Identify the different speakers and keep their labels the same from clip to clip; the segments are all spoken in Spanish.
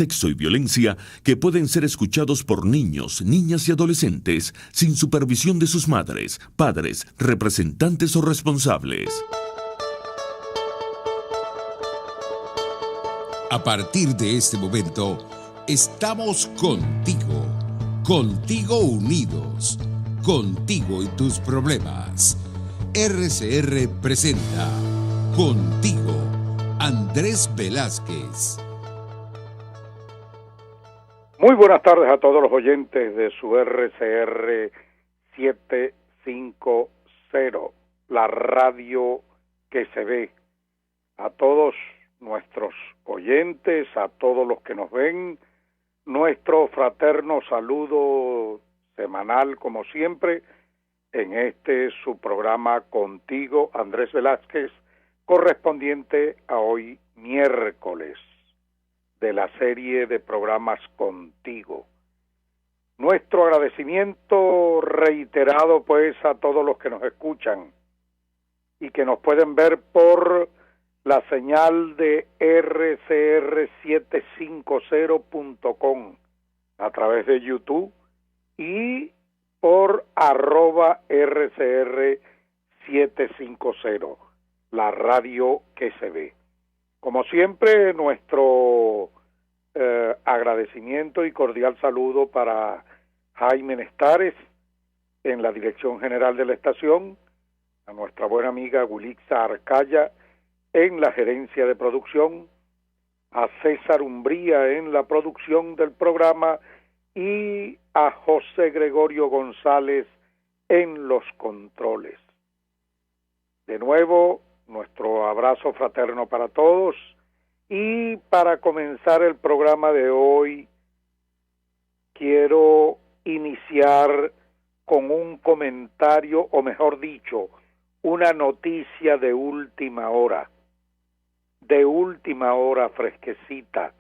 Speaker 1: Sexo y violencia que pueden ser escuchados por niños, niñas y adolescentes sin supervisión de sus madres, padres, representantes o responsables.
Speaker 2: A partir de este momento, estamos contigo, contigo unidos, contigo y tus problemas. RCR presenta Contigo, Andrés Velázquez.
Speaker 3: Muy buenas tardes a todos los oyentes de su RCR 750, la radio que se ve. A todos nuestros oyentes, a todos los que nos ven, nuestro fraterno saludo semanal, como siempre, en su programa Contigo, Andrés Velázquez, correspondiente a hoy miércoles de la serie de programas Contigo. Nuestro agradecimiento reiterado pues a todos los que nos escuchan y que nos pueden ver por la señal de rcr750.com a través de YouTube y por @rcr750, la radio que se ve. Como siempre, nuestro agradecimiento y cordial saludo para Jaime Nestares en la dirección general de la estación, a nuestra buena amiga Gulixa Arcaya en la gerencia de producción, a César Umbría en la producción del programa y a José Gregorio González en los controles. De nuevo, nuestro abrazo fraterno para todos, y para comenzar el programa de hoy quiero iniciar con un comentario, o mejor dicho, una noticia de última hora fresquecita,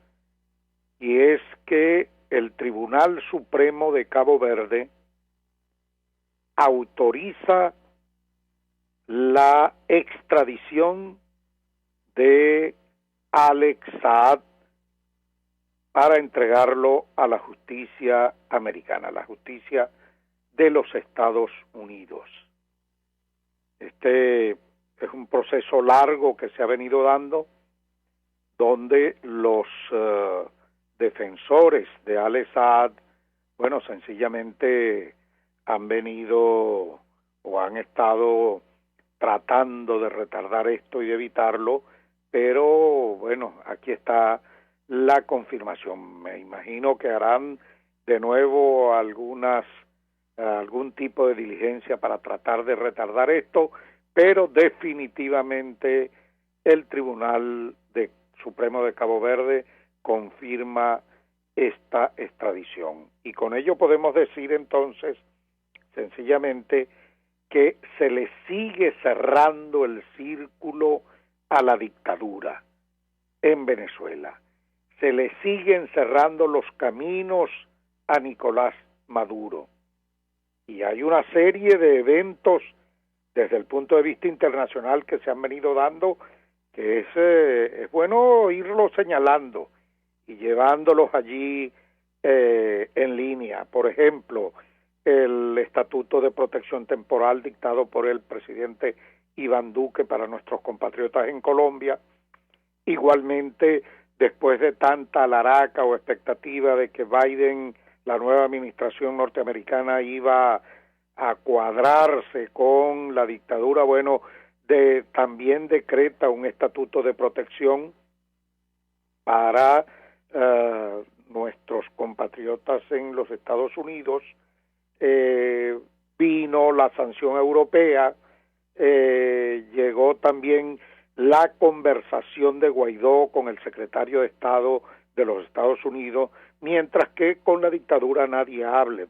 Speaker 3: y es que el Tribunal Supremo de Cabo Verde autoriza la extradición de Alex Saad para entregarlo a la justicia americana, la justicia de los Estados Unidos. Este es un proceso largo que se ha venido dando, donde los defensores de Alex Saad, bueno, sencillamente han venido o han estado tratando de retardar esto y de evitarlo, pero bueno, aquí está la confirmación. Me imagino que harán de nuevo algún tipo de diligencia para tratar de retardar esto, pero definitivamente el Tribunal Supremo de Cabo Verde confirma esta extradición. Y con ello podemos decir entonces, sencillamente, que se le sigue cerrando el círculo a la dictadura en Venezuela. Se le siguen cerrando los caminos a Nicolás Maduro. Y hay una serie de eventos desde el punto de vista internacional que se han venido dando, que es bueno irlos señalando y llevándolos allí en línea. Por ejemplo, el Estatuto de Protección Temporal dictado por el presidente Iván Duque para nuestros compatriotas en Colombia. Igualmente, después de tanta alaraca o expectativa de que Biden, la nueva administración norteamericana, iba a cuadrarse con la dictadura, bueno, también decreta un estatuto de protección para nuestros compatriotas en los Estados Unidos. Vino la sanción europea, llegó también la conversación de Guaidó con el secretario de Estado de los Estados Unidos, mientras que con la dictadura nadie habla,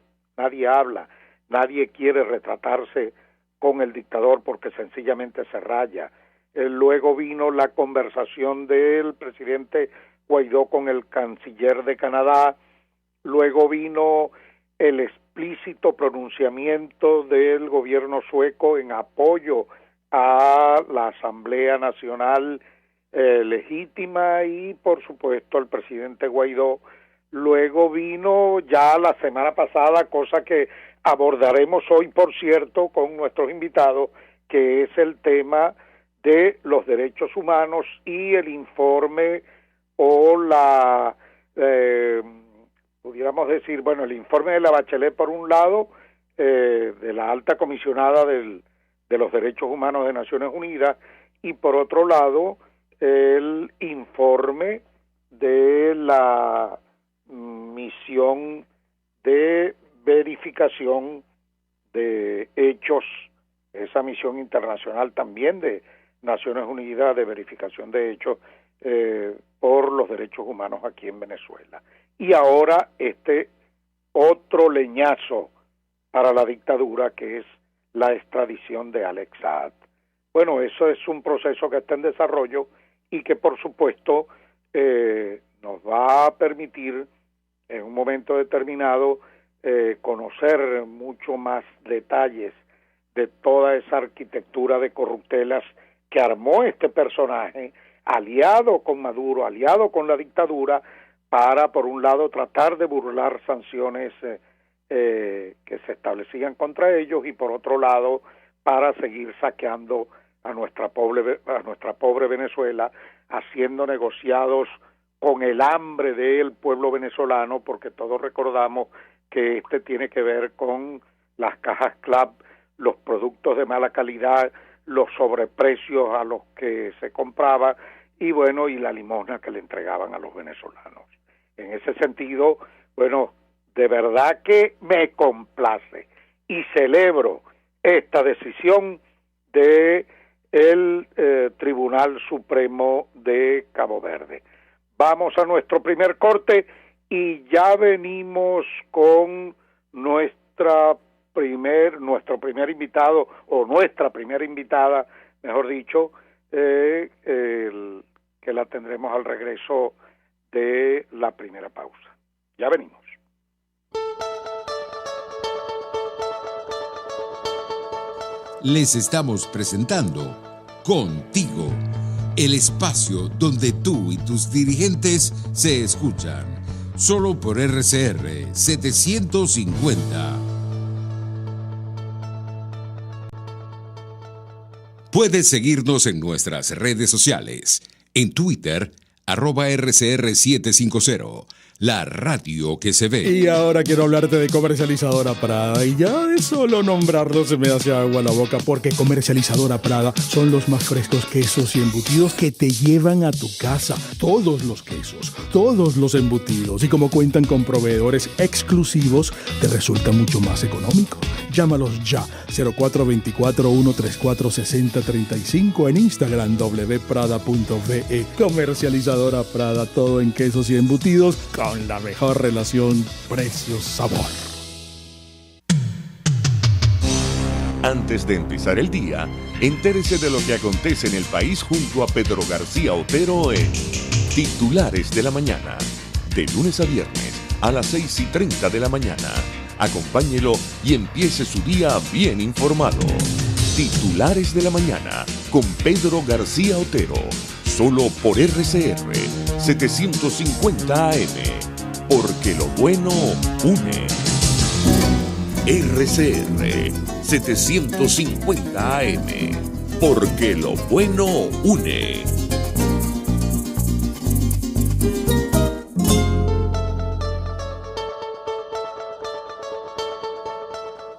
Speaker 3: nadie quiere retratarse con el dictador porque sencillamente se raya. Luego vino la conversación del presidente Guaidó con el canciller de Canadá, luego vino el explícito pronunciamiento del gobierno sueco en apoyo a la Asamblea Nacional legítima, y por supuesto el presidente Guaidó. Luego vino ya la semana pasada, cosa que abordaremos hoy, por cierto, con nuestros invitados, que es el tema de los derechos humanos y el informe o la, pudiéramos decir, bueno, el informe de la Bachelet por un lado, de la alta comisionada de los derechos humanos de Naciones Unidas, y por otro lado el informe de la misión de verificación de hechos, esa misión internacional también de Naciones Unidas de verificación de hechos por los derechos humanos aquí en Venezuela. Y ahora este otro leñazo para la dictadura, que es la extradición de Alex Saad. Bueno, eso es un proceso que está en desarrollo y que por supuesto nos va a permitir en un momento determinado conocer mucho más detalles de toda esa arquitectura de corruptelas que armó este personaje, aliado con Maduro, aliado con la dictadura, para, por un lado, tratar de burlar sanciones que se establecían contra ellos, y por otro lado, para seguir saqueando a nuestra pobre Venezuela, haciendo negociados con el hambre del pueblo venezolano, porque todos recordamos que este tiene que ver con las cajas CLAP, los productos de mala calidad, los sobreprecios a los que se compraba, y bueno, y la limosna que le entregaban a los venezolanos. En ese sentido, bueno, de verdad que me complace y celebro esta decisión de el Tribunal Supremo de Cabo Verde. Vamos a nuestro primer corte y ya venimos con nuestro primer invitado, o nuestra primera invitada, mejor dicho, que la tendremos al regreso de la primera pausa. Ya venimos.
Speaker 2: Les estamos presentando Contigo, el espacio donde tú y tus dirigentes se escuchan, solo por RCR 750. Puedes seguirnos en nuestras redes sociales, en Twitter, @RCR750, la radio que se ve.
Speaker 4: Y ahora quiero hablarte de Comercializadora Prada, y ya de solo nombrarlo se me hace agua la boca, porque Comercializadora Prada son los más frescos quesos y embutidos que te llevan a tu casa. Todos los quesos, todos los embutidos, y como cuentan con proveedores exclusivos, te resulta mucho más económico. Llámalos ya, 0424-134-6035, en Instagram wprada.ve. Comercializadora Prada, todo en quesos y embutidos con la mejor relación precio-sabor.
Speaker 1: Antes de empezar el día, entérese de lo que acontece en el país junto a Pedro García Otero en Titulares de la Mañana, de lunes a viernes a las 6:30 de la mañana. Acompáñelo y empiece su día bien informado. Titulares de la Mañana con Pedro García Otero, solo por RCR 750 AM, porque lo bueno une. RCR 750 AM, porque lo bueno une.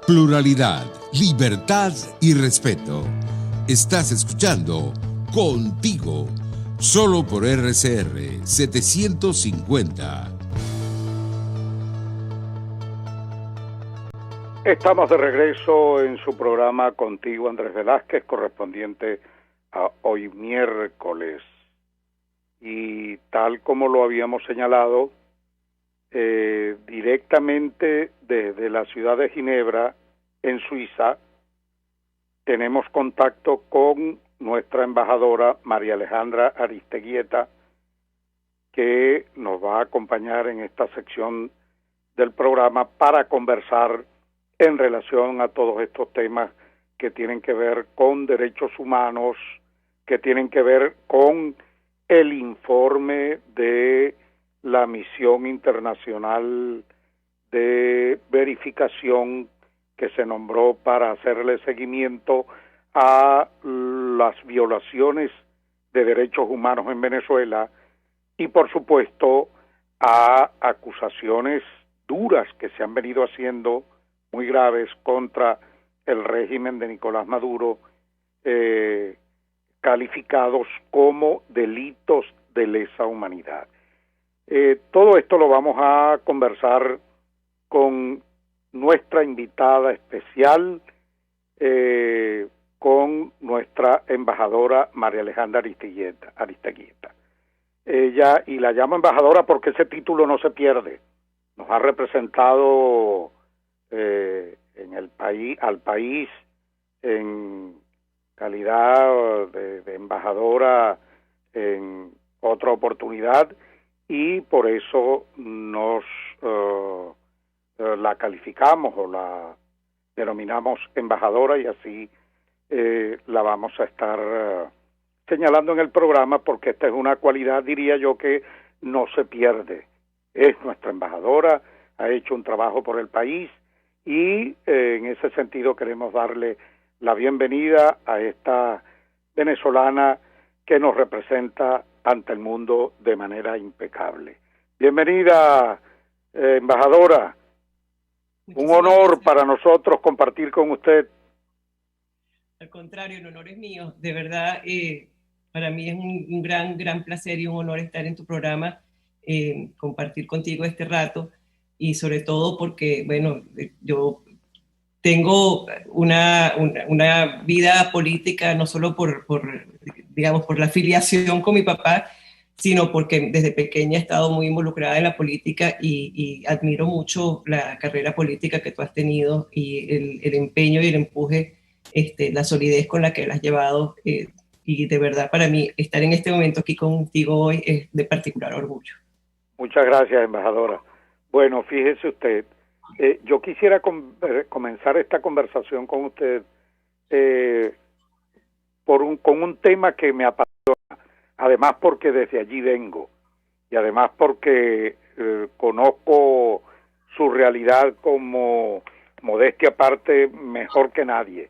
Speaker 2: Pluralidad, libertad y respeto. Estás escuchando Contigo, solo por RCR 750.
Speaker 3: Estamos de regreso en su programa Contigo, Andrés Velázquez, correspondiente a hoy miércoles. Y tal como lo habíamos señalado, directamente desde la ciudad de Ginebra, en Suiza, tenemos contacto con nuestra embajadora María Alejandra Aristeguieta, que nos va a acompañar en esta sección del programa para conversar en relación a todos estos temas que tienen que ver con derechos humanos, que tienen que ver con el informe de la misión internacional de verificación que se nombró para hacerle seguimiento a las violaciones de derechos humanos en Venezuela y, por supuesto, a acusaciones duras que se han venido haciendo, muy graves, contra el régimen de Nicolás Maduro, calificados como delitos de lesa humanidad. Todo esto lo vamos a conversar con nuestra invitada especial, con nuestra embajadora María Alejandra Aristeguieta. Ella, y la llamo embajadora porque ese título no se pierde, nos ha representado en el país, al país en calidad de embajadora en otra oportunidad, y por eso nos la calificamos o la denominamos embajadora, y así la vamos a estar señalando en el programa, porque esta es una cualidad, diría yo, que no se pierde. Es nuestra embajadora, ha hecho un trabajo por el país, y en ese sentido queremos darle la bienvenida a esta venezolana que nos representa ante el mundo de manera impecable. Bienvenida, embajadora. Un honor para nosotros compartir con usted.
Speaker 5: Al contrario, el honor es mío. De verdad, para mí es un gran placer y un honor estar en tu programa, compartir contigo este rato, y sobre todo porque, bueno, yo tengo una vida política no solo por la afiliación con mi papá, sino porque desde pequeña he estado muy involucrada en la política y admiro mucho la carrera política que tú has tenido y el empeño y el empuje, la solidez con la que la has llevado, y de verdad para mí estar en este momento aquí contigo hoy es de particular orgullo. Muchas gracias, embajadora.
Speaker 3: Bueno, fíjese usted, yo quisiera comenzar esta conversación con usted con un tema que me apasiona, además porque desde allí vengo, y además porque conozco su realidad, como modestia aparte, mejor que nadie,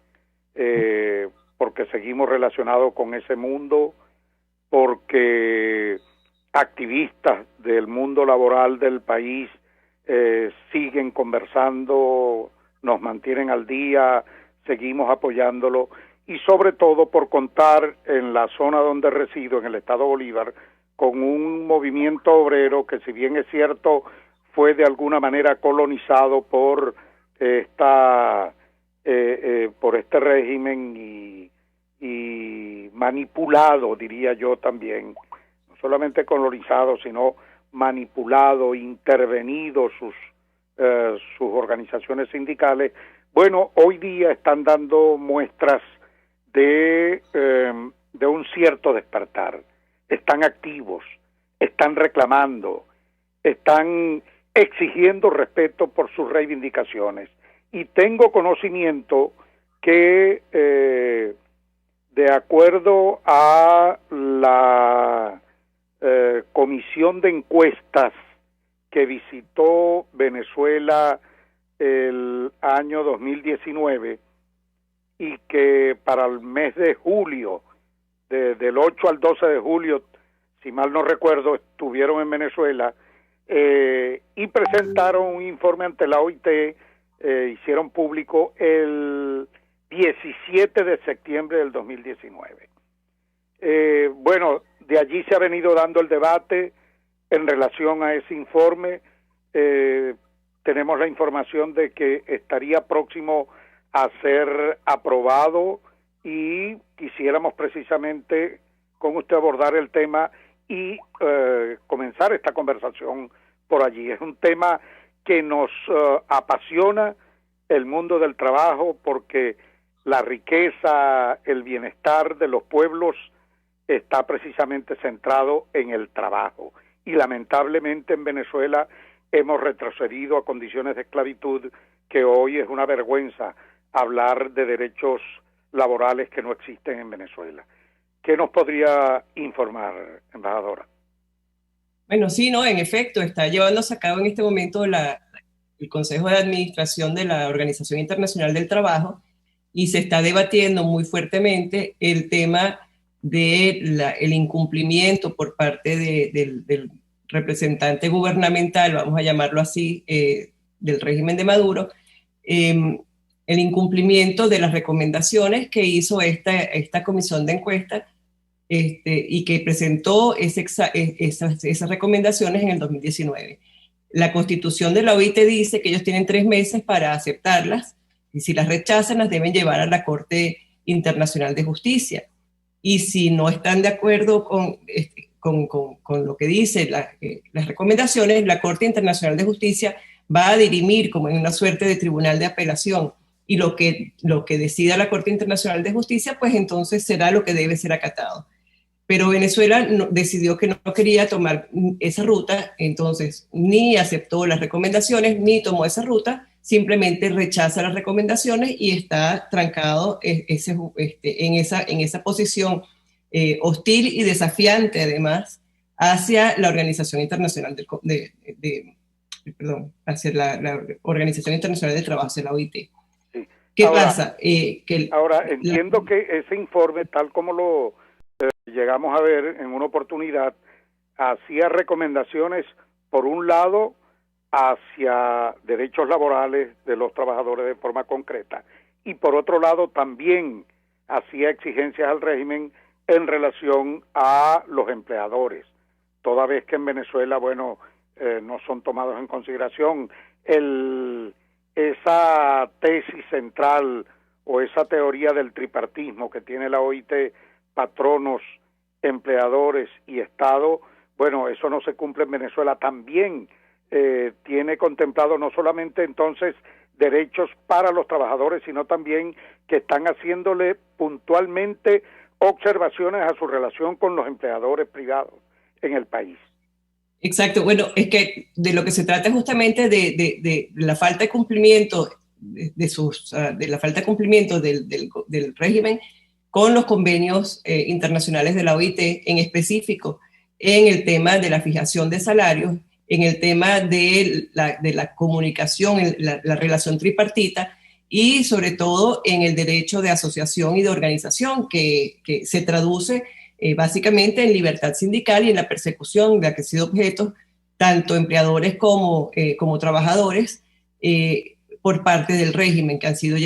Speaker 3: porque seguimos relacionados con ese mundo, porque activistas del mundo laboral del país siguen conversando, nos mantienen al día, seguimos apoyándolo, y sobre todo por contar en la zona donde resido, en el estado Bolívar, con un movimiento obrero que, si bien es cierto, fue de alguna manera colonizado por por este régimen y manipulado, diría yo también, no solamente colonizado, sino manipulado, intervenido sus organizaciones sindicales. Bueno, hoy día están dando muestras de un cierto despertar. Están activos, están reclamando, están exigiendo respeto por sus reivindicaciones. Y tengo conocimiento que, de acuerdo a la comisión de encuestas que visitó Venezuela el año 2019, y que para el mes de julio, del 8 al 12 de julio, si mal no recuerdo, estuvieron en Venezuela y presentaron un informe ante la OIT, hicieron público el 17 de septiembre del 2019. Bueno, de allí se ha venido dando el debate en relación a ese informe. Tenemos la información de que estaría próximo a ser aprobado, y quisiéramos precisamente con usted abordar el tema y comenzar esta conversación por allí. Es un tema que nos apasiona, el mundo del trabajo, porque la riqueza, el bienestar de los pueblos está precisamente centrado en el trabajo, y lamentablemente en Venezuela hemos retrocedido a condiciones de esclavitud que hoy es una vergüenza hablar de derechos laborales que no existen en Venezuela. ¿Qué nos podría informar, embajadora?
Speaker 5: Bueno, sí, no, en efecto, está llevándose a cabo en este momento el Consejo de Administración de la Organización Internacional del Trabajo y se está debatiendo muy fuertemente el tema el incumplimiento por parte del representante gubernamental, vamos a llamarlo así, del régimen de Maduro, el incumplimiento de las recomendaciones que hizo esta comisión de encuesta y que presentó esas recomendaciones en el 2019. La Constitución de la OIT dice que ellos tienen 3 meses para aceptarlas y si las rechazan las deben llevar a la Corte Internacional de Justicia. Y si no están de acuerdo con lo que dicen las recomendaciones, la Corte Internacional de Justicia va a dirimir como en una suerte de tribunal de apelación y lo que decida la Corte Internacional de Justicia, pues entonces será lo que debe ser acatado. Pero Venezuela decidió que no quería tomar esa ruta, entonces ni aceptó las recomendaciones ni tomó esa ruta, simplemente rechaza las recomendaciones y está trancado en esa posición hostil y desafiante además hacia la Organización Internacional hacia la Organización Internacional del Trabajo, hacia la OIT.
Speaker 3: Sí.
Speaker 5: ¿Qué
Speaker 3: ahora,
Speaker 5: pasa?
Speaker 3: Ahora entiendo que ese informe, tal como lo llegamos a ver en una oportunidad, hacía recomendaciones, por un lado, hacia derechos laborales de los trabajadores de forma concreta, y por otro lado también hacía exigencias al régimen en relación a los empleadores, toda vez que en Venezuela, bueno, no son tomados en consideración. Esa tesis central o esa teoría del tripartismo que tiene la OIT, patronos, empleadores y Estado, bueno, eso no se cumple en Venezuela. También tiene contemplado no solamente entonces derechos para los trabajadores, sino también que están haciéndole puntualmente observaciones a su relación con los empleadores privados en el país.
Speaker 5: Exacto, bueno, es que de lo que se trata justamente de la falta de cumplimiento de la falta de cumplimiento del régimen con los convenios internacionales de la OIT, en específico en el tema de la fijación de salarios, en el tema de la comunicación, la relación tripartita y sobre todo en el derecho de asociación y de organización que se traduce básicamente en libertad sindical y en la persecución de la que han sido objetos tanto empleadores como trabajadores por parte del régimen, que han sido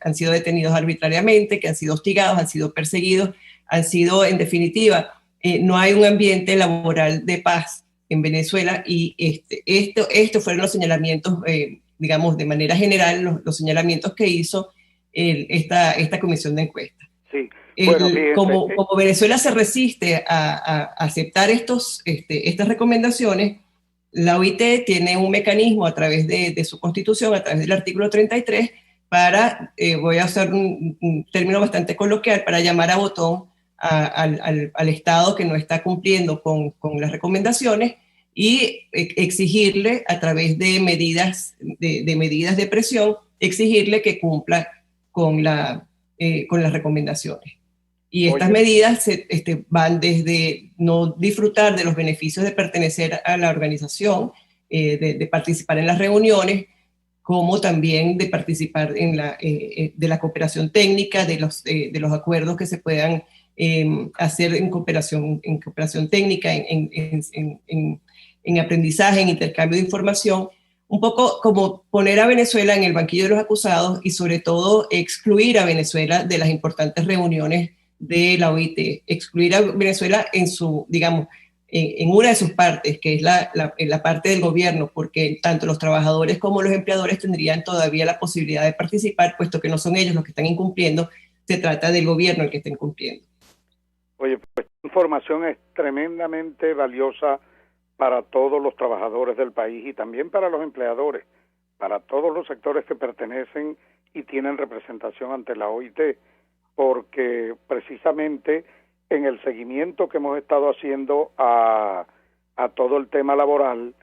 Speaker 5: han sido detenidos arbitrariamente, que han sido hostigados, han sido perseguidos, han sido, en definitiva, no hay un ambiente laboral de paz en Venezuela y estos fueron los señalamientos, digamos, de manera general, los señalamientos que hizo esta comisión de encuesta.
Speaker 3: Sí. Bueno,
Speaker 5: como Venezuela se resiste a aceptar estas recomendaciones, la OIT tiene un mecanismo a través de su constitución, a través del artículo 33, para, voy a usar un término bastante coloquial, para llamar a botón al Estado que no está cumpliendo con las recomendaciones y exigirle a través de medidas de presión, exigirle que cumpla con las recomendaciones. Y estas medidas van desde no disfrutar de los beneficios de pertenecer a la organización, de participar en las reuniones, como también de participar de la cooperación técnica, de los acuerdos que se puedan hacer en cooperación técnica, en aprendizaje, en intercambio de información, un poco como poner a Venezuela en el banquillo de los acusados y sobre todo excluir a Venezuela de las importantes reuniones de la OIT, excluir a Venezuela en una de sus partes, que es la parte del gobierno, porque tanto los trabajadores como los empleadores tendrían todavía la posibilidad de participar, puesto que no son ellos los que están incumpliendo, se trata del gobierno el que está incumpliendo.
Speaker 3: Oye, pues esta información es tremendamente valiosa para todos los trabajadores del país y también para los empleadores, para todos los sectores que pertenecen y tienen representación ante la OIT, porque precisamente en el seguimiento que hemos estado haciendo a todo el tema laboral,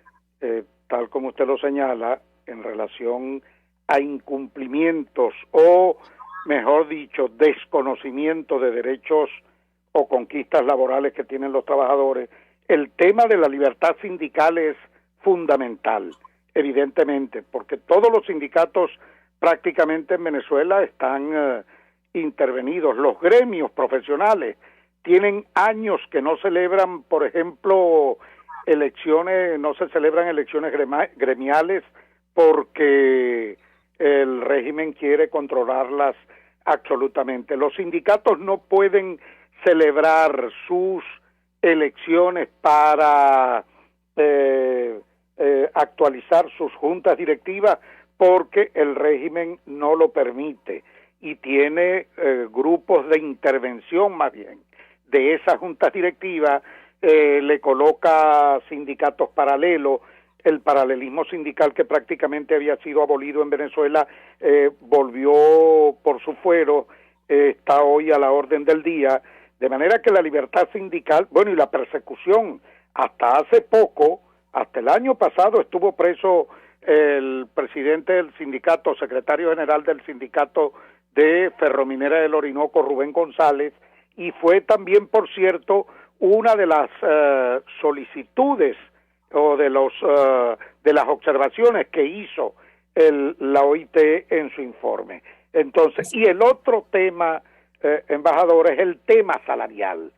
Speaker 3: tal como usted lo señala, en relación a incumplimientos o, mejor dicho, desconocimiento de derechos o conquistas laborales que tienen los trabajadores, el tema de la libertad sindical es fundamental, evidentemente, porque todos los sindicatos prácticamente en Venezuela están intervenidos. Los gremios profesionales tienen años que no celebran, por ejemplo, no se celebran elecciones gremiales porque el régimen quiere controlarlas absolutamente. Los sindicatos no pueden celebrar sus elecciones para actualizar sus juntas directivas porque el régimen no lo permite y tiene grupos de intervención más bien de esas juntas directivas, le coloca sindicatos paralelos. El paralelismo sindical que prácticamente había sido abolido en Venezuela volvió por su fuero, está hoy a la orden del día, de manera que la libertad sindical, bueno, y la persecución, hasta hace poco, hasta el año pasado estuvo preso el presidente del sindicato, secretario general del sindicato de Ferrominera del Orinoco, Rubén González, y fue también, por cierto, una de las solicitudes o de las observaciones que hizo la OIT en su informe. Entonces, y el otro tema, embajador, es el tema salarial.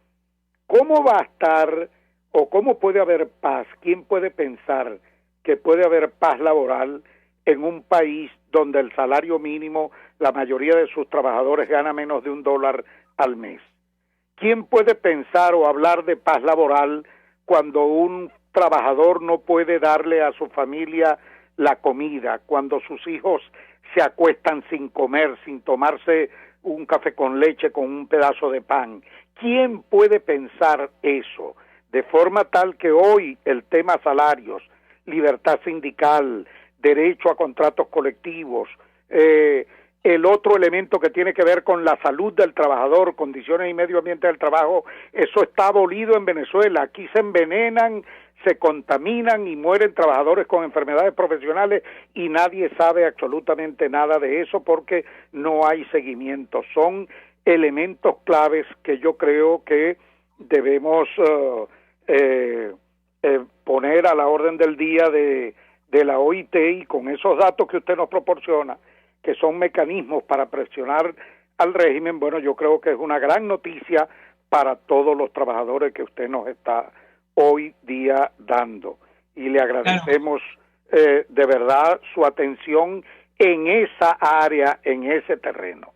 Speaker 3: ¿Cómo va a estar o cómo puede haber paz? ¿Quién puede pensar que puede haber paz laboral en un país donde el salario mínimo, la mayoría de sus trabajadores gana menos de $1 al mes? ¿Quién puede pensar o hablar de paz laboral cuando un trabajador no puede darle a su familia la comida, cuando sus hijos se acuestan sin comer, sin tomarse un café con leche con un pedazo de pan? ¿Quién puede pensar eso? De forma tal que hoy el tema salarios, libertad sindical, derecho a contratos colectivos, el otro elemento que tiene que ver con la salud del trabajador, condiciones y medio ambiente del trabajo, eso está abolido en Venezuela. Aquí se envenenan, se contaminan y mueren trabajadores con enfermedades profesionales y nadie sabe absolutamente nada de eso porque no hay seguimiento. Son elementos claves que yo creo que debemos poner a la orden del día de la OIT, y con esos datos que usted nos proporciona, que son mecanismos para presionar al régimen, bueno, yo creo que es una gran noticia para todos los trabajadores que usted nos está hoy día dando. Y le agradecemos de verdad su atención en esa área, en ese terreno.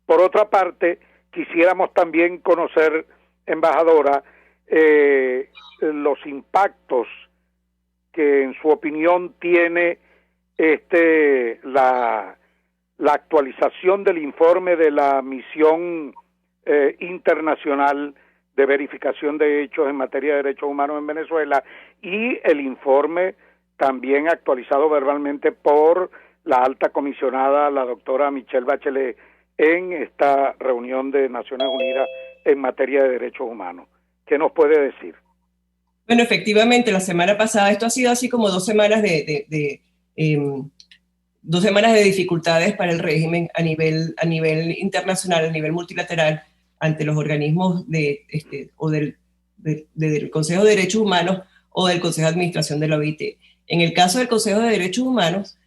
Speaker 3: Por otra parte, quisiéramos también conocer, embajadora, los impactos que en su opinión tiene la actualización del informe de la misión internacional de verificación de hechos en materia de derechos humanos en Venezuela, y el informe también actualizado verbalmente por la alta comisionada, la doctora Michelle Bachelet, en esta reunión de Naciones Unidas en materia de derechos humanos. ¿Qué nos puede decir?
Speaker 5: Bueno, efectivamente, la semana pasada, esto ha sido así como 2 semanas de 2 semanas de dificultades para el régimen a nivel internacional, a nivel multilateral, ante los organismos del Consejo de Derechos Humanos o del Consejo de Administración de la OIT. En el caso del Consejo de Derechos Humanos,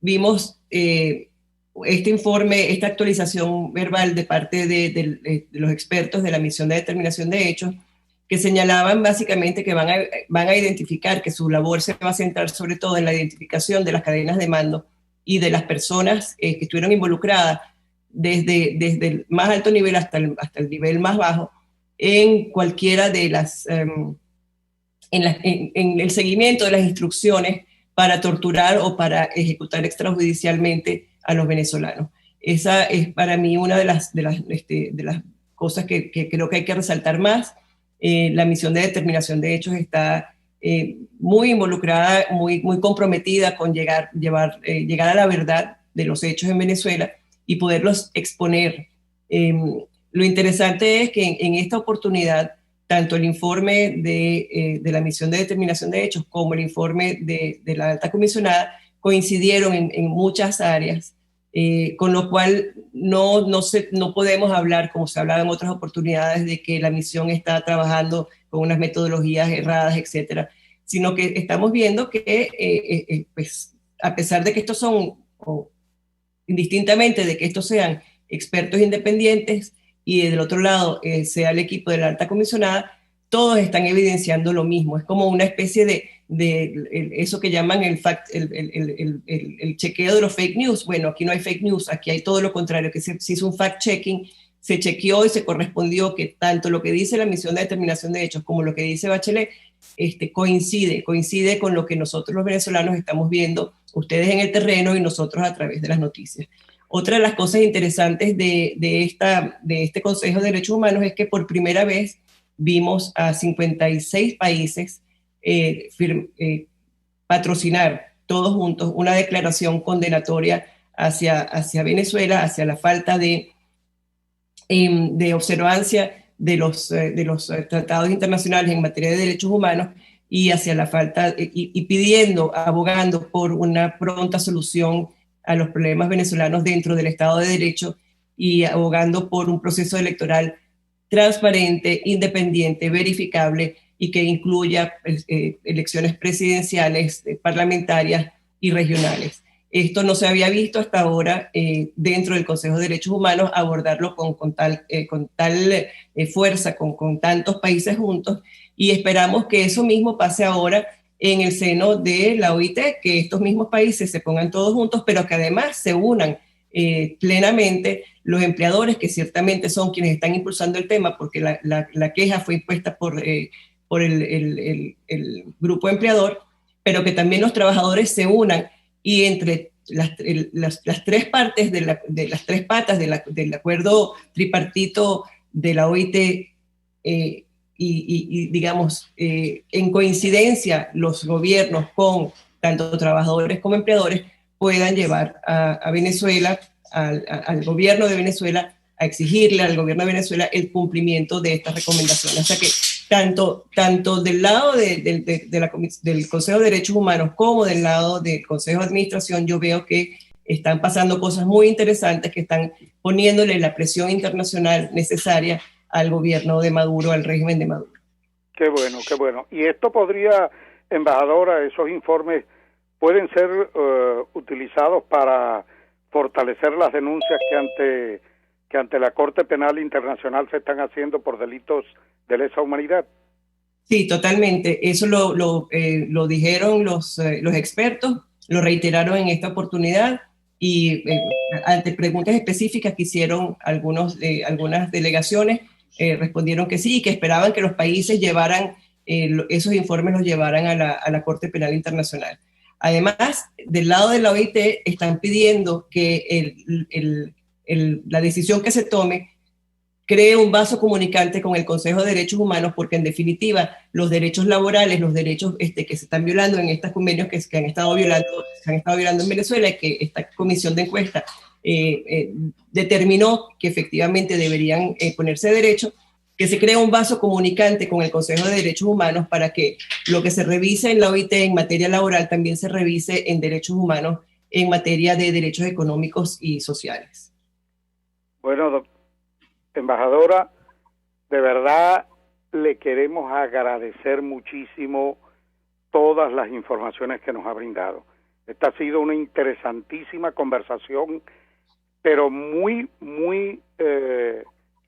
Speaker 5: vimos este informe, esta actualización verbal de parte de los expertos de la misión de determinación de hechos, que señalaban básicamente que van a identificar que su labor se va a centrar sobre todo en la identificación de las cadenas de mando y de las personas que estuvieron involucradas desde el más alto nivel hasta el nivel más bajo en cualquiera de las en el seguimiento de las instrucciones para torturar o para ejecutar extrajudicialmente a los venezolanos. Esa es para mí una de las cosas que creo que hay que resaltar más. La misión de determinación de hechos está muy involucrada, muy comprometida con llegar a la verdad de los hechos en Venezuela y poderlos exponer. Lo interesante es que en esta oportunidad, tanto el informe de la misión de determinación de hechos como el informe de la alta comisionada coincidieron en muchas áreas con lo cual no podemos hablar, como se hablaba en otras oportunidades, de que la misión está trabajando con unas metodologías erradas, etcétera, sino que estamos viendo que, pues, a pesar de que estos son, o indistintamente de que estos sean expertos independientes y del otro lado sea el equipo de la alta comisionada, todos están evidenciando lo mismo. Es como una especie de eso que llaman el chequeo de los fake news. Bueno, aquí no hay fake news, aquí hay todo lo contrario, que se hizo un fact-checking, se chequeó y se correspondió que tanto lo que dice la misión de determinación de hechos como lo que dice Bachelet coincide con lo que nosotros los venezolanos estamos viendo, ustedes en el terreno y nosotros a través de las noticias. Otra de las cosas interesantes de este Consejo de Derechos Humanos es que por primera vez vimos a 56 países patrocinar todos juntos una declaración condenatoria hacia Venezuela, hacia la falta de observancia de los tratados internacionales en materia de derechos humanos y hacia la falta, y pidiendo, abogando por una pronta solución a los problemas venezolanos dentro del Estado de Derecho y abogando por un proceso electoral transparente, independiente, verificable y que incluya elecciones presidenciales, parlamentarias y regionales. Esto no se había visto hasta ahora dentro del Consejo de Derechos Humanos, abordarlo con tal fuerza, con tantos países juntos, y esperamos que eso mismo pase ahora en el seno de la OIT, que estos mismos países se pongan todos juntos, pero que además se unan plenamente los empleadores, que ciertamente son quienes están impulsando el tema, porque la queja fue impuesta por el grupo empleador, pero que también los trabajadores se unan y entre las tres partes de las tres patas del acuerdo tripartito de la OIT y digamos, en coincidencia los gobiernos con tanto trabajadores como empleadores puedan llevar a Venezuela, al gobierno de Venezuela, a exigirle al gobierno de Venezuela el cumplimiento de estas recomendaciones. O sea que tanto del lado del Consejo de Derechos Humanos como del lado del Consejo de Administración, yo veo que están pasando cosas muy interesantes que están poniéndole la presión internacional necesaria al gobierno de Maduro, al régimen de Maduro.
Speaker 3: Qué bueno, qué bueno. Y esto podría, embajadora, esos informes pueden ser utilizados para fortalecer las denuncias que ante la Corte Penal Internacional se están haciendo por delitos de lesa humanidad.
Speaker 5: Sí, totalmente. Eso lo dijeron los expertos, lo reiteraron en esta oportunidad y ante preguntas específicas que hicieron algunas delegaciones, respondieron que sí, que esperaban que los países llevaran esos informes, los llevaran a la Corte Penal Internacional. Además, del lado de la OIT están pidiendo que la decisión que se tome cree un vaso comunicante con el Consejo de Derechos Humanos, porque en definitiva los derechos laborales, los derechos que se están violando en estos convenios que se han estado violando en Venezuela, y que esta comisión de encuesta determinó que efectivamente deberían ponerse de derecho, que se crea un vaso comunicante con el Consejo de Derechos Humanos para que lo que se revise en la OIT en materia laboral también se revise en derechos humanos en materia de derechos económicos y sociales.
Speaker 3: Bueno, embajadora, de verdad le queremos agradecer muchísimo todas las informaciones que nos ha brindado. Esta ha sido una interesantísima conversación, pero muy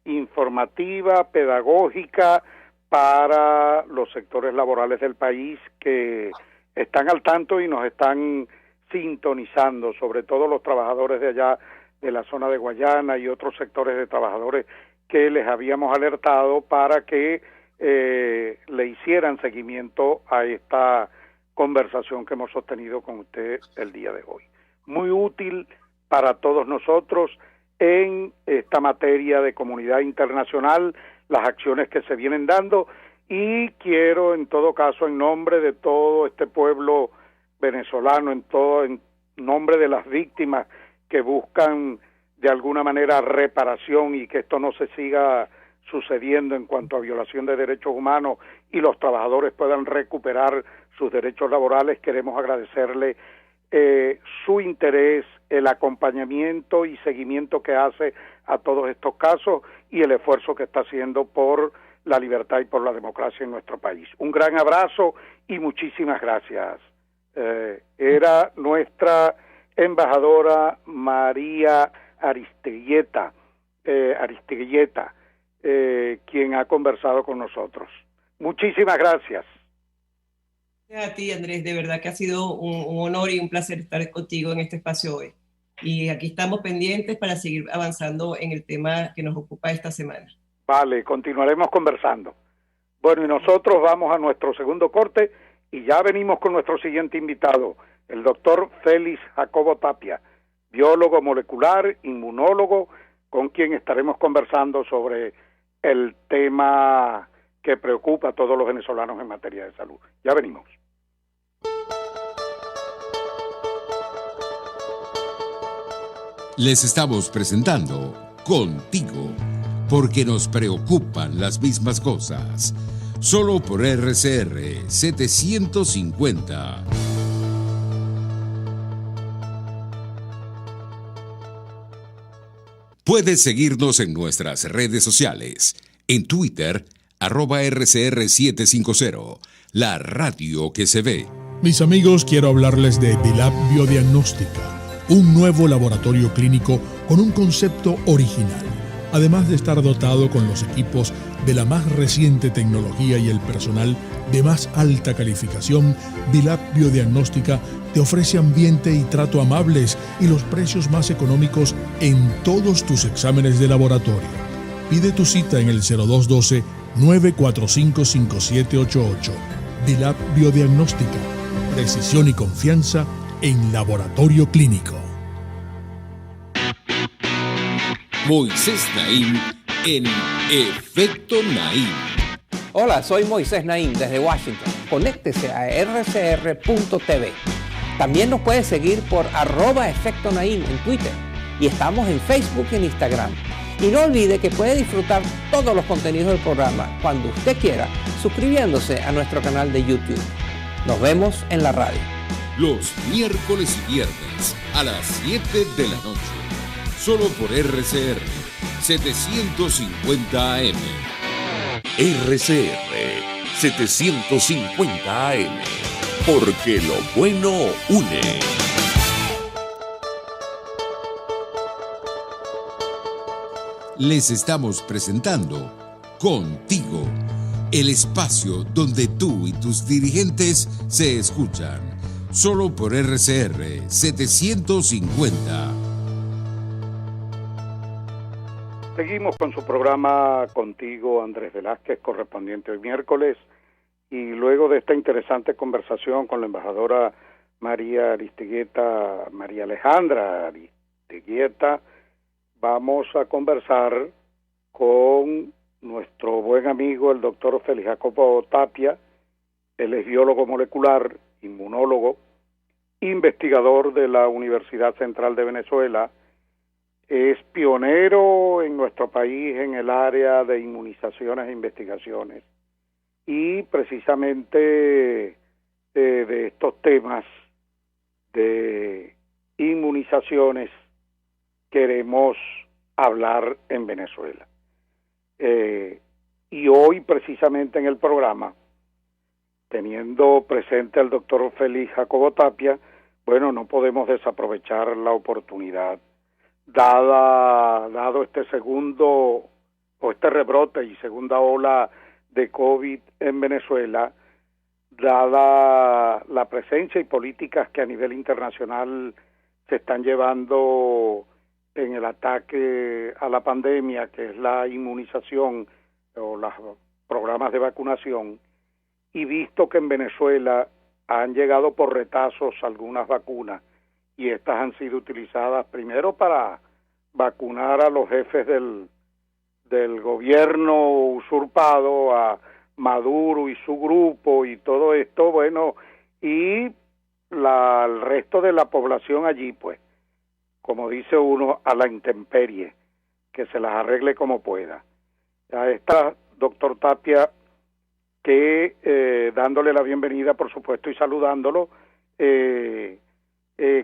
Speaker 3: informativa, pedagógica para los sectores laborales del país que están al tanto y nos están sintonizando, sobre todo los trabajadores de allá de la zona de Guayana y otros sectores de trabajadores que les habíamos alertado para que le hicieran seguimiento a esta conversación que hemos sostenido con usted el día de hoy. Muy útil para todos nosotros en esta materia de comunidad internacional, las acciones que se vienen dando, y quiero en todo caso, en nombre de todo este pueblo venezolano, en nombre de las víctimas que buscan de alguna manera reparación y que esto no se siga sucediendo en cuanto a violación de derechos humanos y los trabajadores puedan recuperar sus derechos laborales, queremos agradecerle su interés, el acompañamiento y seguimiento que hace a todos estos casos y el esfuerzo que está haciendo por la libertad y por la democracia en nuestro país. Un gran abrazo y muchísimas gracias. Era nuestra embajadora María Aristigueta, quien ha conversado con nosotros. Muchísimas gracias.
Speaker 5: A ti, Andrés, de verdad que ha sido un honor y un placer estar contigo en este espacio hoy. Y aquí estamos pendientes para seguir avanzando en el tema que nos ocupa esta semana.
Speaker 3: Vale, continuaremos conversando. Bueno, y nosotros vamos a nuestro segundo corte y ya venimos con nuestro siguiente invitado, el doctor Félix Jacobo Tapia, biólogo molecular, inmunólogo, con quien estaremos conversando sobre el tema que preocupa a todos los venezolanos en materia de salud. Ya venimos.
Speaker 2: Les estamos presentando Contigo, porque nos preocupan las mismas cosas. Solo por RCR 750. Puedes seguirnos en nuestras redes sociales. En Twitter, @RCR750, la radio que se ve.
Speaker 4: Mis amigos, quiero hablarles de Dilab Biodiagnóstica, un nuevo laboratorio clínico con un concepto original. Además de estar dotado con los equipos de la más reciente tecnología y el personal de más alta calificación, Dilab Biodiagnóstica te ofrece ambiente y trato amables y los precios más económicos en todos tus exámenes de laboratorio. Pide tu cita en el 0212-945-5788. Dilab Biodiagnóstica, precisión y confianza en laboratorio clínico.
Speaker 2: Moisés Naim en Efecto Naim.
Speaker 6: Hola, soy Moisés Naim desde Washington. Conéctese a rcr.tv. También nos puede seguir por @Efecto Naim en Twitter. Y estamos en Facebook y en Instagram. Y no olvide que puede disfrutar todos los contenidos del programa cuando usted quiera, suscribiéndose a nuestro canal de YouTube. Nos vemos en la radio.
Speaker 2: Los miércoles y viernes a las 7 de la noche. Solo por RCR 750 AM.
Speaker 1: RCR 750 AM, porque lo bueno une.
Speaker 2: Les estamos presentando Contigo, el espacio donde tú y tus dirigentes se escuchan. Solo por RCR 750.
Speaker 3: Seguimos con su programa Contigo, Andrés Velázquez, correspondiente hoy miércoles, y luego de esta interesante conversación con la embajadora María Alejandra Aristigueta, vamos a conversar con nuestro buen amigo, el doctor Félix Jacobo Tapia. Él es biólogo molecular, inmunólogo, investigador de la Universidad Central de Venezuela. Es pionero en nuestro país en el área de inmunizaciones e investigaciones. Y precisamente de estos temas de inmunizaciones queremos hablar en Venezuela. Y hoy precisamente en el programa, teniendo presente al doctor Félix Jacobo Tapia, bueno, no podemos desaprovechar la oportunidad dado este segundo o este rebrote y segunda ola de COVID en Venezuela, dada la presencia y políticas que a nivel internacional se están llevando en el ataque a la pandemia, que es la inmunización o los programas de vacunación, y visto que en Venezuela han llegado por retazos algunas vacunas, y estas han sido utilizadas primero para vacunar a los jefes del gobierno usurpado, a Maduro y su grupo y todo esto, bueno, y el resto de la población allí, pues, como dice uno, a la intemperie, que se las arregle como pueda. A esta doctor Tapia, que dándole la bienvenida, por supuesto, y saludándolo,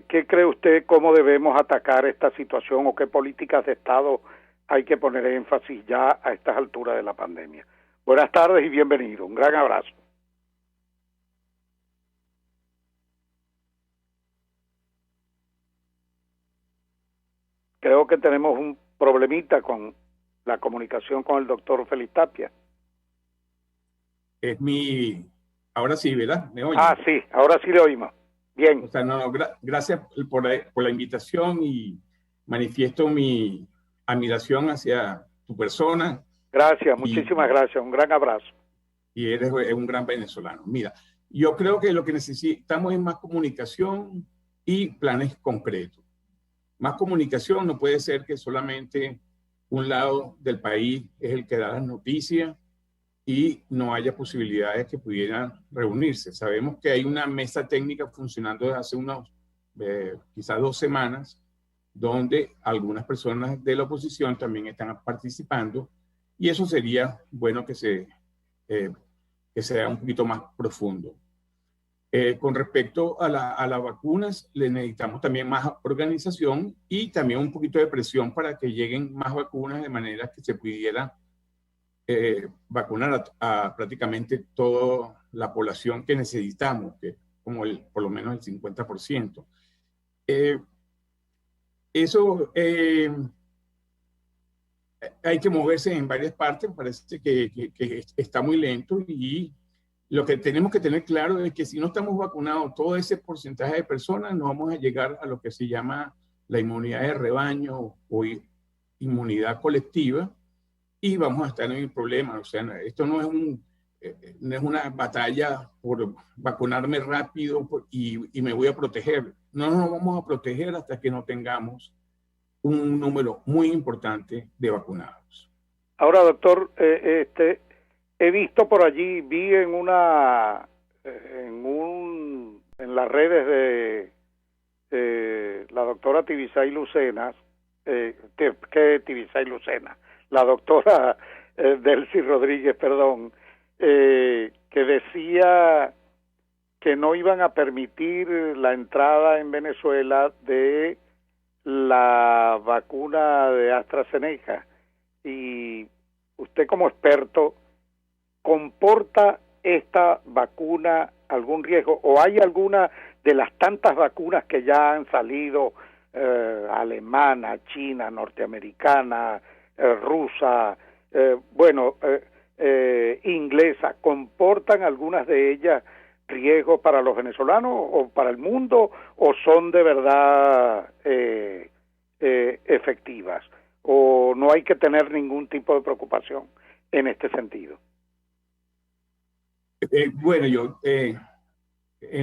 Speaker 3: ¿Qué cree usted cómo debemos atacar esta situación o qué políticas de Estado hay que poner énfasis ya a estas alturas de la pandemia? Buenas tardes y bienvenido. Un gran abrazo. Creo que tenemos un problemita con la comunicación con el doctor Félix Tapia.
Speaker 7: Ahora sí, ¿verdad? ¿Me oye?
Speaker 3: Ah, sí, ahora sí le oímos. Bien.
Speaker 7: O sea, gracias por la invitación y manifiesto mi admiración hacia tu persona.
Speaker 3: Gracias, muchísimas gracias. Un gran abrazo.
Speaker 7: Y eres un gran venezolano. Mira, yo creo que lo que necesitamos es más comunicación y planes concretos. Más comunicación. No puede ser que solamente un lado del país es el que da las noticias y no haya posibilidades que pudieran reunirse. Sabemos que hay una mesa técnica funcionando desde hace quizás 2 semanas, donde algunas personas de la oposición también están participando, y eso sería bueno que sea un poquito más profundo. Con respecto a las vacunas, le necesitamos también más organización y también un poquito de presión para que lleguen más vacunas de manera que se pudiera vacunar a prácticamente toda la población que necesitamos, que como por lo menos el 50%. Hay que moverse en varias partes, parece que está muy lento, y lo que tenemos que tener claro es que si no estamos vacunados todo ese porcentaje de personas, no vamos a llegar a lo que se llama la inmunidad de rebaño o inmunidad colectiva, y vamos a estar en el problema. O sea, esto no es una batalla por vacunarme rápido y me voy a proteger. No nos vamos a proteger hasta que no tengamos un número muy importante de vacunados.
Speaker 3: Ahora, doctor, he visto por allí, vi en las redes de la doctora Tibisay Lucena, Tibisay Lucena, la doctora Delcy Rodríguez, perdón, que decía que no iban a permitir la entrada en Venezuela de la vacuna de AstraZeneca. Y usted, como experto, ¿comporta esta vacuna algún riesgo, o hay alguna de las tantas vacunas que ya han salido, alemana, china, norteamericana, rusa, inglesa, comportan algunas de ellas riesgos para los venezolanos o para el mundo, o son de verdad efectivas, o no hay que tener ningún tipo de preocupación en este sentido?
Speaker 7: En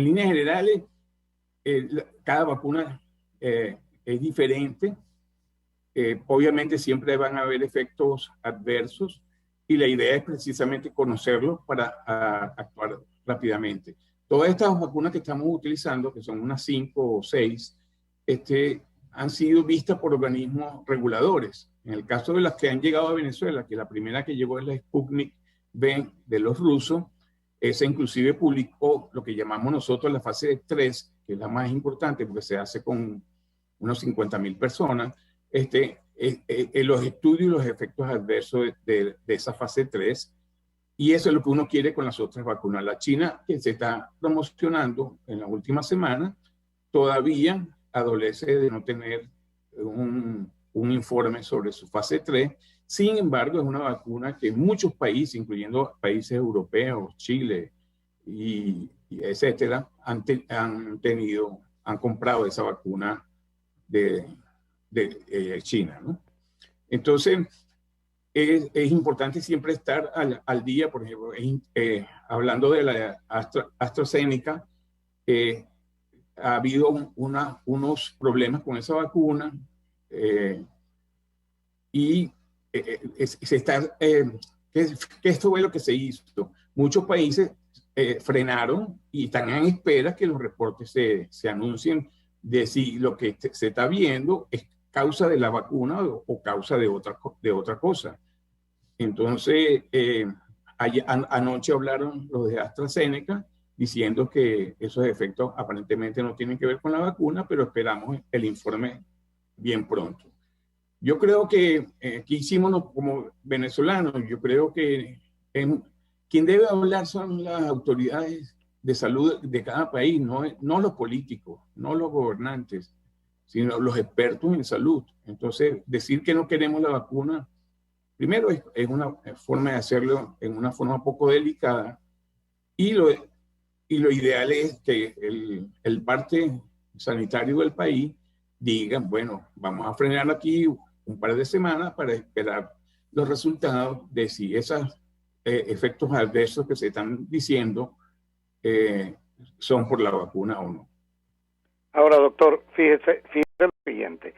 Speaker 7: líneas generales, cada vacuna es diferente. Obviamente siempre van a haber efectos adversos, y la idea es precisamente conocerlos para actuar rápidamente. Todas estas vacunas que estamos utilizando, que son unas 5 o 6, han sido vistas por organismos reguladores. En el caso de las que han llegado a Venezuela, que la primera que llegó es la Sputnik V de los rusos, esa inclusive publicó lo que llamamos nosotros la fase 3, que es la más importante porque se hace con unos 50,000 personas, los estudios y los efectos adversos de esa fase 3, y eso es lo que uno quiere con las otras vacunas. La China, que se está promocionando en la última semana, todavía adolece de no tener un informe sobre su fase 3. Sin embargo, es una vacuna que muchos países, incluyendo países europeos, Chile y etcétera, han comprado esa vacuna de China, ¿no? Entonces, es importante siempre estar al día. Por ejemplo, hablando de la AstraZeneca, ha habido unos problemas con esa vacuna, y esto fue lo que se hizo. Muchos países frenaron y están en espera que los reportes se anuncien de si lo que se está viendo es causa de la vacuna o causa de otra cosa. Entonces, anoche hablaron los de AstraZeneca diciendo que esos efectos aparentemente no tienen que ver con la vacuna, pero esperamos el informe bien pronto. Yo creo que aquí hicimos como venezolanos, yo creo que quien debe hablar son las autoridades de salud de cada país, no los políticos, no los gobernantes, sino los expertos en salud. Entonces, decir que no queremos la vacuna, primero es una forma de hacerlo en una forma poco delicada, y lo ideal es que el parte sanitario del país diga, bueno, vamos a frenar aquí un par de semanas para esperar los resultados de si esos efectos adversos que se están diciendo son por la vacuna o no.
Speaker 3: Ahora, doctor, fíjese lo siguiente.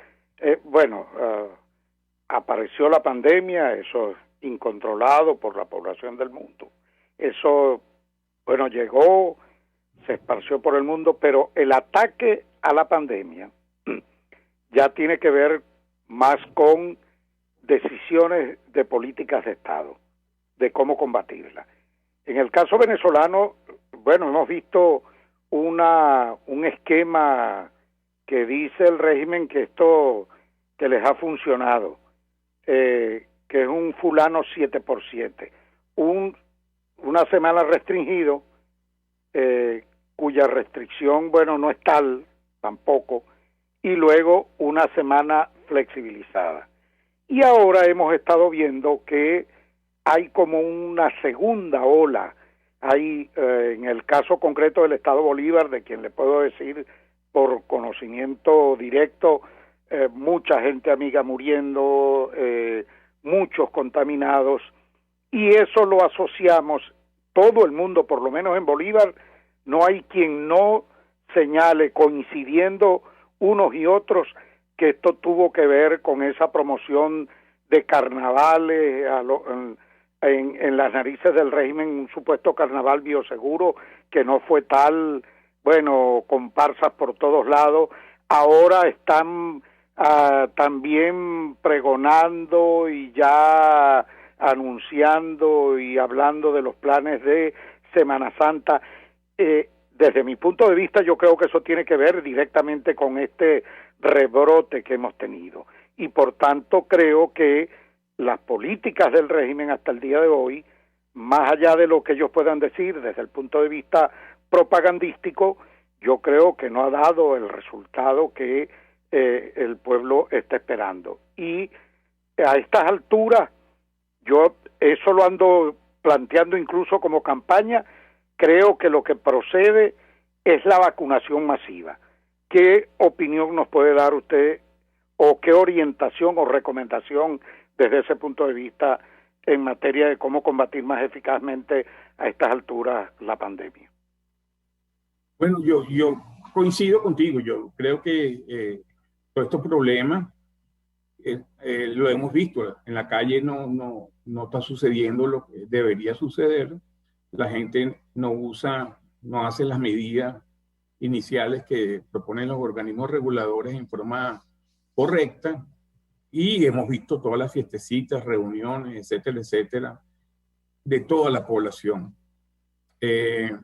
Speaker 3: Apareció la pandemia, eso es incontrolado por la población del mundo. Eso, llegó, se esparció por el mundo, pero el ataque a la pandemia ya tiene que ver más con decisiones de políticas de Estado, de cómo combatirla. En el caso venezolano, hemos visto un esquema que dice el régimen que que les ha funcionado, que es un fulano 7x7, una semana restringido, cuya restricción, no es tal tampoco, y luego una semana flexibilizada. Y ahora hemos estado viendo que hay como una segunda ola. Hay, en el caso concreto del Estado Bolívar, de quien le puedo decir por conocimiento directo, mucha gente amiga muriendo, muchos contaminados, y eso lo asociamos, todo el mundo, por lo menos en Bolívar, no hay quien no señale, coincidiendo unos y otros, que esto tuvo que ver con esa promoción de carnavales en las narices del régimen, un supuesto carnaval bioseguro que no fue tal, comparsas por todos lados. Ahora están también pregonando y ya anunciando y hablando de los planes de Semana Santa. Desde mi punto de vista, yo creo que eso tiene que ver directamente con este rebrote que hemos tenido. Y por tanto creo que las políticas del régimen hasta el día de hoy, más allá de lo que ellos puedan decir desde el punto de vista propagandístico, yo creo que no ha dado el resultado que el pueblo está esperando. Y a estas alturas, yo eso lo ando planteando incluso como campaña. Creo que lo que procede es la vacunación masiva. ¿Qué opinión nos puede dar usted o qué orientación o recomendación desde ese punto de vista en materia de cómo combatir más eficazmente a estas alturas la pandemia?
Speaker 7: Bueno, yo coincido contigo. Yo creo que todos estos problemas lo hemos visto. En la calle no está sucediendo lo que debería suceder. La gente no hace las medidas iniciales que proponen los organismos reguladores en forma correcta, y hemos visto todas las fiestecitas, reuniones, etcétera, etcétera, de toda la población. El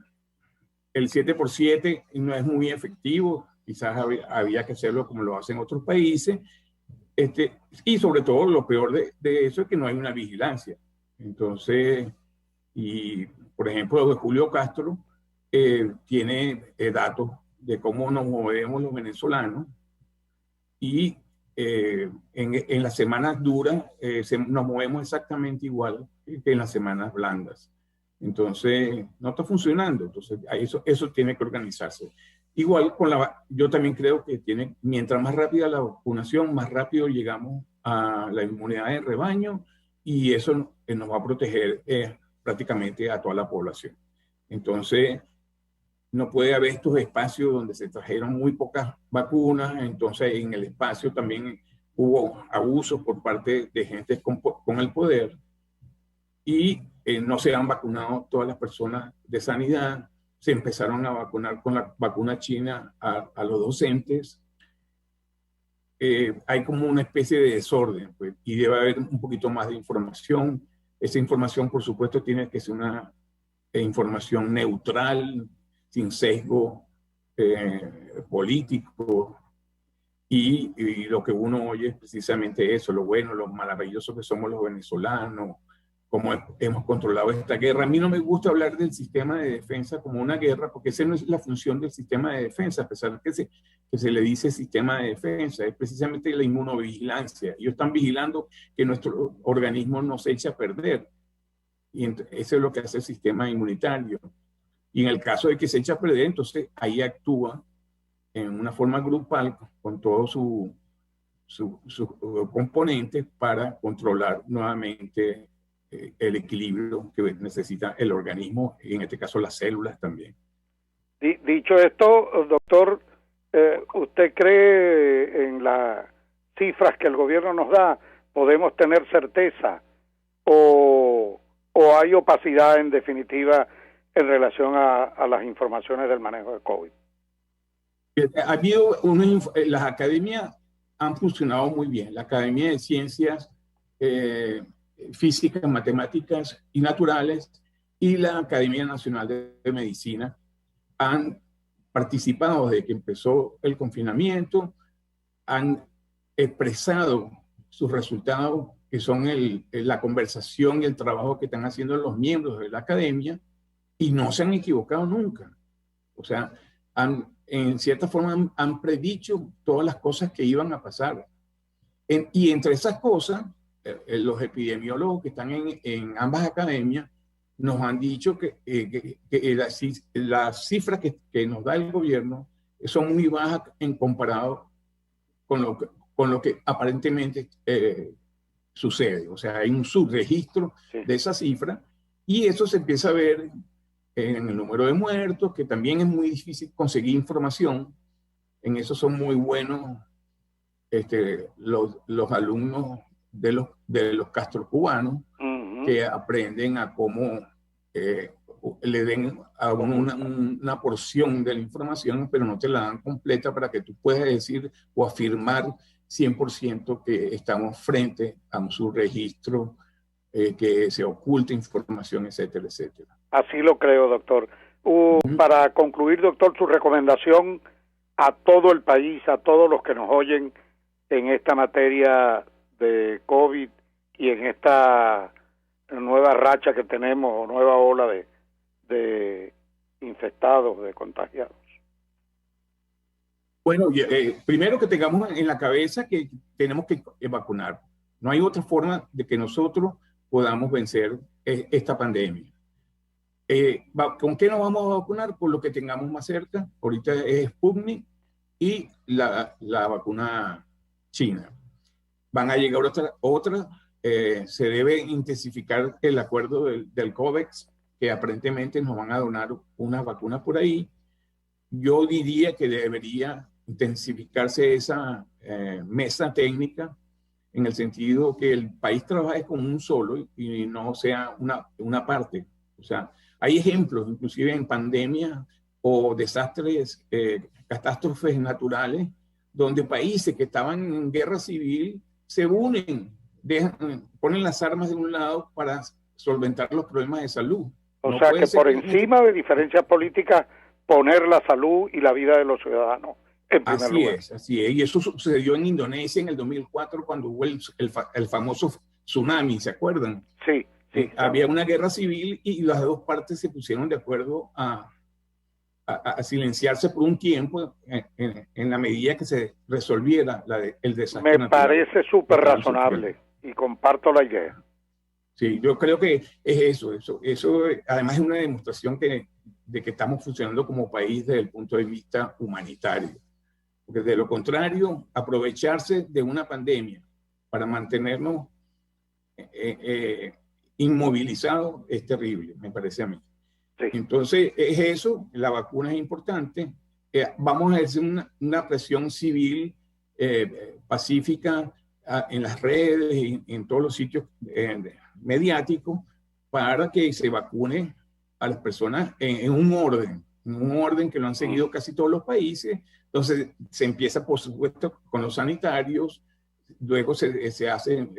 Speaker 7: 7x7 no es muy efectivo, quizás había que hacerlo como lo hacen otros países, y sobre todo lo peor de eso es que no hay una vigilancia. Entonces, y por ejemplo, de Julio Castro tiene datos de cómo nos movemos los venezolanos, y en las semanas duras nos movemos exactamente igual que en las semanas blandas. Entonces, no está funcionando. Entonces, eso tiene que organizarse. Igual yo también creo que mientras más rápida la vacunación, más rápido llegamos a la inmunidad de rebaño, y eso nos va a proteger prácticamente a toda la población. Entonces, no puede haber estos espacios donde se trajeron muy pocas vacunas. Entonces, en el espacio también hubo abusos por parte de gente con el poder, y no se han vacunado todas las personas de sanidad. Se empezaron a vacunar con la vacuna china a los docentes. Hay como una especie de desorden, pues, y debe haber un poquito más de información. Esa información, por supuesto, tiene que ser una información neutral, sin sesgo político, y lo que uno oye es precisamente eso, lo bueno, lo maravilloso que somos los venezolanos, cómo hemos controlado esta guerra. A mí no me gusta hablar del sistema de defensa como una guerra, porque esa no es la función del sistema de defensa, a pesar de que se le dice sistema de defensa, es precisamente la inmunovigilancia. Ellos están vigilando que nuestro organismo no se eche a perder, y eso es lo que hace el sistema inmunitario. Y en el caso de que se eche a perder, entonces ahí actúa en una forma grupal con todos sus componentes para controlar nuevamente el equilibrio que necesita el organismo, y en este caso las células también.
Speaker 3: Dicho esto, doctor, ¿usted cree en las cifras que el gobierno nos da? ¿Podemos tener certeza o hay opacidad en definitiva en relación a las informaciones del manejo de COVID?
Speaker 7: Ha habido las academias han funcionado muy bien. La Academia de Ciencias Físicas, Matemáticas y Naturales y la Academia Nacional de Medicina han participado desde que empezó el confinamiento, han expresado sus resultados, que son la conversación y el trabajo que están haciendo los miembros de la academia, y no se han equivocado nunca. O sea, en cierta forma han predicho todas las cosas que iban a pasar. Y entre esas cosas, los epidemiólogos que están en ambas academias nos han dicho que las cifras que nos da el gobierno son muy bajas en comparado con lo que aparentemente sucede. O sea, hay un subregistro de esa cifra, y eso se empieza a ver en el número de muertos, que también es muy difícil conseguir información. En eso son muy buenos los alumnos de los Castro cubanos, que aprenden a cómo le den a una porción de la información, pero no te la dan completa para que tú puedas decir o afirmar 100% que estamos frente a un subregistro, que se oculta información, etcétera, etcétera.
Speaker 3: Así lo creo, doctor. Para concluir, doctor, su recomendación a todo el país, a todos los que nos oyen en esta materia de COVID y en esta nueva racha que tenemos, o nueva ola de infectados, de contagiados.
Speaker 7: Bueno, primero que tengamos en la cabeza que tenemos que vacunar. No hay otra forma de que nosotros podamos vencer esta pandemia. ¿Con qué nos vamos a vacunar? Por lo que tengamos más cerca. Ahorita es Sputnik y la vacuna china. Van a llegar otras. Se debe intensificar el acuerdo del COVAX, que aparentemente nos van a donar unas vacunas por ahí. Yo diría que debería intensificarse esa mesa técnica, en el sentido que el país trabaje como un solo y no sea una parte. O sea, hay ejemplos, inclusive en pandemias o desastres, catástrofes naturales, donde países que estaban en guerra civil se unen, ponen las armas de un lado para solventar los problemas de salud.
Speaker 3: O sea, que por encima de diferencias políticas, poner la salud y la vida de los ciudadanos en primer lugar.
Speaker 7: Así es. Y eso sucedió en Indonesia en el 2004, cuando hubo el famoso tsunami, ¿se acuerdan?
Speaker 3: Sí.
Speaker 7: Había una guerra civil y las dos partes se pusieron de acuerdo a silenciarse por un tiempo en la medida que se resolviera el desastre.
Speaker 3: Me parece súper razonable y comparto la idea.
Speaker 7: Sí, yo creo que es eso además es una demostración de que estamos funcionando como país desde el punto de vista humanitario. Porque de lo contrario, aprovecharse de una pandemia para mantenernos inmovilizados es terrible, me parece a mí. Sí. Entonces, es eso, la vacuna es importante. Vamos a hacer una presión civil pacífica en las redes y en todos los sitios mediáticos para que se vacune a las personas en un orden que lo han seguido casi todos los países. Entonces, se empieza, por supuesto, con los sanitarios, luego se hacen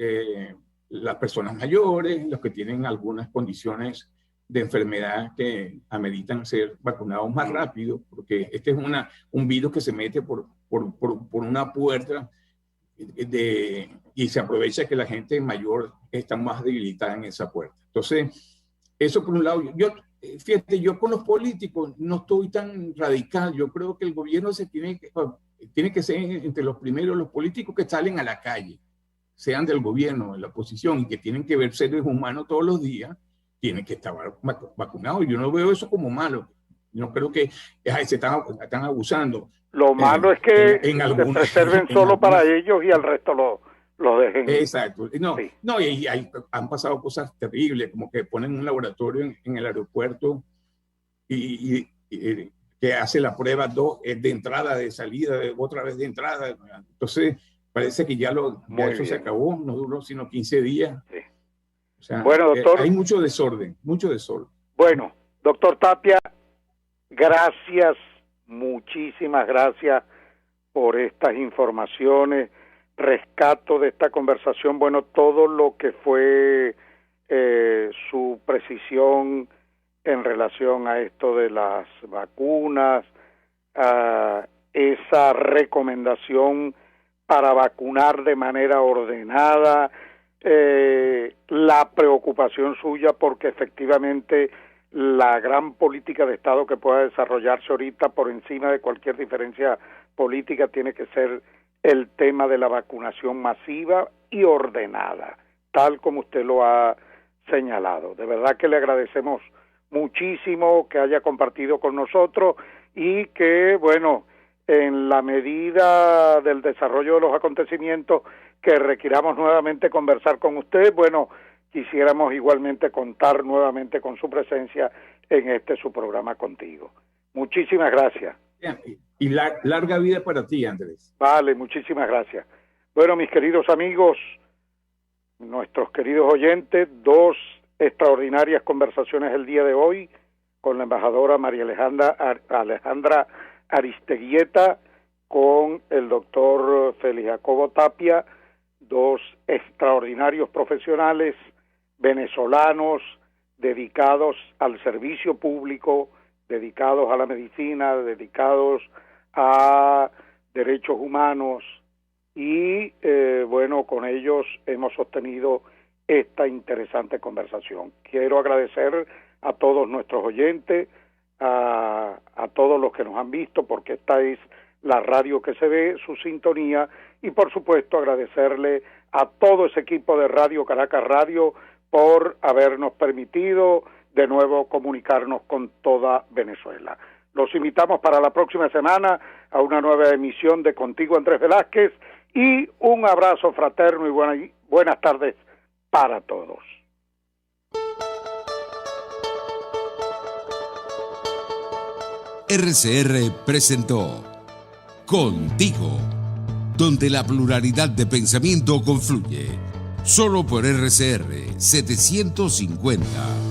Speaker 7: las personas mayores, los que tienen algunas condiciones de enfermedad que ameritan ser vacunados más rápido, porque este es un virus que se mete por una puerta y se aprovecha que la gente mayor está más debilitada en esa puerta. Entonces, eso por un lado. Fíjate, yo con los políticos no estoy tan radical. Yo creo que el gobierno tiene que ser entre los primeros, los políticos que salen a la calle, sean del gobierno, de la oposición, y que tienen que ver seres humanos todos los días, tienen que estar vacunados. Yo no veo eso como malo. No creo que se están abusando.
Speaker 3: Lo malo es que se preserven solo para ellos y al resto lo dejen.
Speaker 7: Exacto.
Speaker 3: Sí.
Speaker 7: Y han pasado cosas terribles, como que ponen un laboratorio en el aeropuerto y que hace la prueba de entrada, de salida, otra vez de entrada. Entonces, parece que ya eso se acabó, no duró sino 15 días.
Speaker 3: Sí.
Speaker 7: O sea,
Speaker 3: bueno, doctor,
Speaker 7: hay mucho desorden.
Speaker 3: Bueno, doctor Tapia, gracias, muchísimas gracias por estas informaciones. Rescato de esta conversación, bueno, todo lo que fue su precisión en relación a esto de las vacunas, esa recomendación para vacunar de manera ordenada, la preocupación suya porque efectivamente la gran política de Estado que pueda desarrollarse ahorita por encima de cualquier diferencia política tiene que ser el tema de la vacunación masiva y ordenada, tal como usted lo ha señalado. De verdad que le agradecemos muchísimo que haya compartido con nosotros y que, bueno, en la medida del desarrollo de los acontecimientos que requiramos nuevamente conversar con usted, bueno, quisiéramos igualmente contar nuevamente con su presencia en su programa Contigo. Muchísimas gracias.
Speaker 7: Y larga vida para ti, Andrés.
Speaker 3: Vale, muchísimas gracias. Bueno, mis queridos amigos, nuestros queridos oyentes, 2 extraordinarias conversaciones el día de hoy con la embajadora María Alejandra Aristeguieta, con el doctor Félix Jacobo Tapia, 2 extraordinarios profesionales venezolanos dedicados al servicio público, dedicados a la medicina, dedicados a derechos humanos y bueno, con ellos hemos sostenido esta interesante conversación. Quiero agradecer a todos nuestros oyentes, a todos los que nos han visto, porque esta es la radio que se ve, su sintonía, y por supuesto agradecerle a todo ese equipo de Radio Caracas Radio por habernos permitido de nuevo comunicarnos con toda Venezuela. Los invitamos para la próxima semana a una nueva emisión de Contigo, Andrés Velázquez, y un abrazo fraterno y buenas tardes para todos.
Speaker 2: RCR presentó Contigo, donde la pluralidad de pensamiento confluye. Solo por RCR 750.